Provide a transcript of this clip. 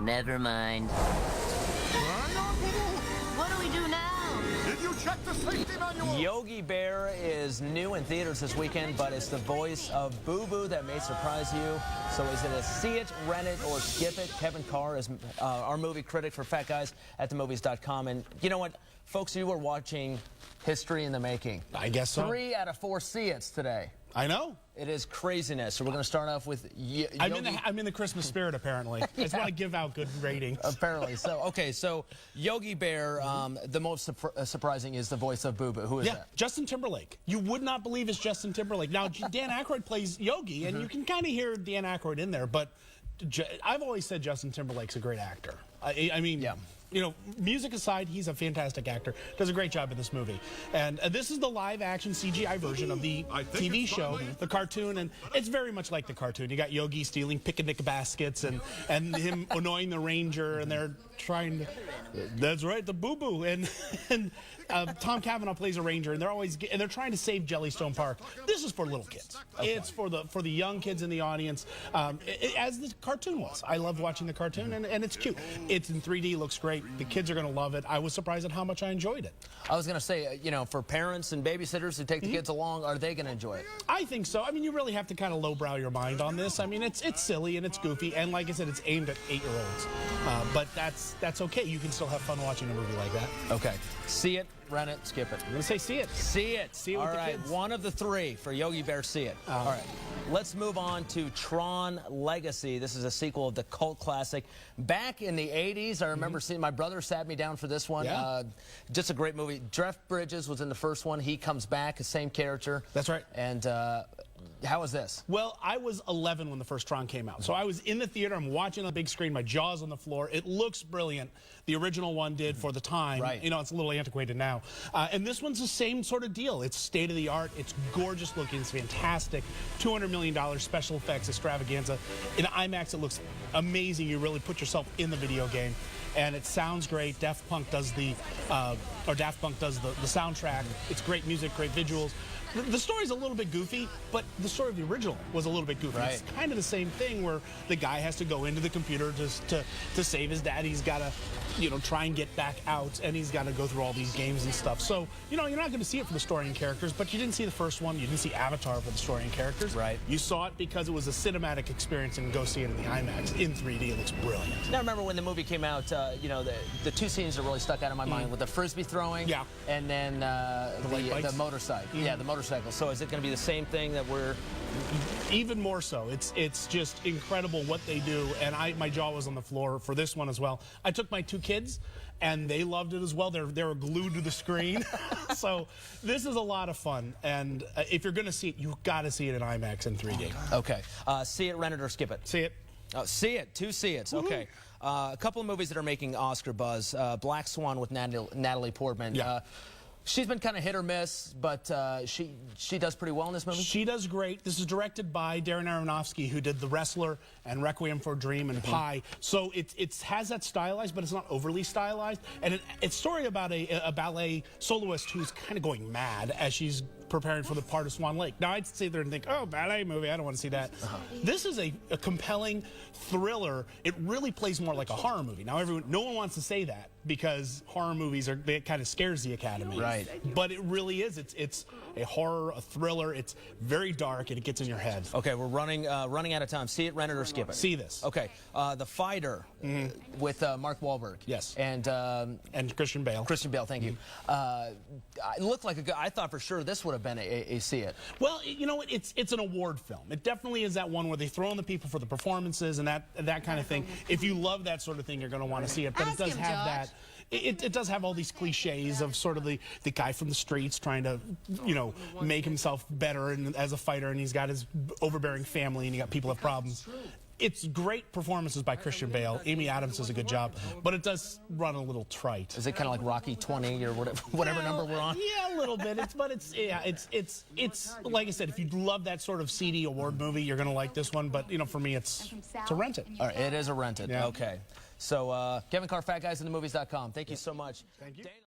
Never mind. What do we do now? Did you check the safety manual? Yogi Bear is new in theaters this weekend, but it's the voice of Boo Boo that may surprise you. So is it a see it, rent it, or skip it? Kevin Carr is our movie critic for Fat Guys at themovies.com. And you know what, folks, you were watching history in the making. I guess so. 3 out of 4 see it's today. I know. It is craziness. So we're going to start off with Yogi. I'm in the Christmas spirit, apparently. I just want to give out good ratings. Apparently. So, okay, so Yogi Bear, the most surprising is the voice of Boo Boo. Who is that? Justin Timberlake. You would not believe it's Justin Timberlake. Now, Dan Aykroyd plays Yogi, and you can kind of hear Dan Aykroyd in there, but I've always said Justin Timberlake's a great actor. I mean, yeah. You know, music aside, he's a fantastic actor. Does a great job in this movie. And this is the live-action CGI version of the TV show, the cartoon, and it's very much like the cartoon. You got Yogi stealing picnic baskets and him annoying the ranger, and they're trying to. That's right, the boo-boo, and Tom Cavanaugh plays a ranger, and they're trying to save Jellystone Park. This is for little kids. Okay. It's for the young kids in the audience, as the cartoon was. I loved watching the cartoon, and it's cute. It's in 3D, looks great. The kids are going to love it. I was surprised at how much I enjoyed it. I was going to say, you know, for parents and babysitters who take the kids along, are they going to enjoy it? I think so. I mean, you really have to kind of lowbrow your mind on this. I mean, it's silly and it's goofy, and like I said, it's aimed at 8-year-olds. But that's okay. You can still have fun watching a movie like that. Okay. See it, rent it, skip it. I'm going to say see it. See it. See it with All the right, kids. one of the 3 for Yogi Bear, see it. All right. Let's move on to Tron Legacy. This is a sequel of the cult classic. Back in the 80s, I remember seeing, my brother sat me down for this one. Yeah. Just a great movie. Jeff Bridges was in the first one. He comes back, the same character. That's right. And how was this? Well, I was 11 when the first Tron came out. So I was in the theater. I'm watching on the big screen. My jaw's on the floor. It looks brilliant. The original one did for the time. Right. You know, it's a little antiquated now. And this one's the same sort of deal. It's state-of-the-art. It's gorgeous looking. It's fantastic. $200 million special effects extravaganza. In IMAX, it looks amazing. You really put yourself in the video game. And it sounds great. Daft Punk does the soundtrack. It's great music, great visuals. The story's a little bit goofy, but the story of the original was a little bit goofy. Right. It's kind of the same thing where the guy has to go into the computer to save his dad. He's got to, you know, try and get back out, and he's got to go through all these games and stuff. So, you know, you're not going to see it for the story and characters, but you didn't see the first one. You didn't see Avatar for the story and characters. Right. You saw it because it was a cinematic experience, and go see it in the IMAX in 3D. It looks brilliant. Now, remember when the movie came out, you know, the 2 scenes that really stuck out in my mind with the frisbee throwing, and then the motorcycle. Yeah, the motorcycle. So is it going to be the same thing that we're... Even more so. It's just incredible what they do, and my jaw was on the floor for this one as well. I took my 2 kids, and they loved it as well. They were glued to the screen. So this is a lot of fun, and if you're going to see it, you've got to see it in IMAX in 3D. Okay. See it, rent it, or skip it? See it. See it. 2 see it's. Okay. A couple of movies that are making Oscar buzz. Black Swan with Natalie Portman. Yeah. She's been kind of hit or miss, but she does pretty well in this movie. She does great. This is directed by Darren Aronofsky, who did The Wrestler and Requiem for a Dream and Pi. So it has that stylized, but it's not overly stylized. And it's a story about a ballet soloist who's kind of going mad as she's preparing for the part of Swan Lake. Now, I'd sit there and think, oh, ballet movie, I don't want to see that. This is a compelling thriller. It really plays more like a horror movie. Now, no one wants to say that because horror movies it kind of scares the Academy. Right. But it really is. It's a horror, a thriller. It's very dark, and it gets in your head. Okay, we're running out of time. See it, rent it, or skip it? See this. Okay. The Fighter with Mark Wahlberg. Yes. And Christian Bale. Christian Bale, thank you. It looked like a good... I thought for sure this would have been a see it. Well, you know, it's an award film. It definitely is that one where they throw in the people for the performances and that kind of thing. If you love that sort of thing, you're going to want to see it. But it does have that. It does have all these cliches of sort of the guy from the streets trying to, you know, make himself better as a fighter, and he's got his overbearing family, and you got people have problems. It's great performances by Christian Bale. Amy Adams does a good job, but it does run a little trite. Is it kind of like Rocky 20 or whatever number we're on? Yeah, a little bit. It's like I said, if you love that sort of seedy award movie, you're going to like this one. But you know, for me, it's a rent it. All right, it is a rent it. Yeah. Okay. So Kevin Carr, Fat Guys in the Movies.com. Thank you so much. Thank you.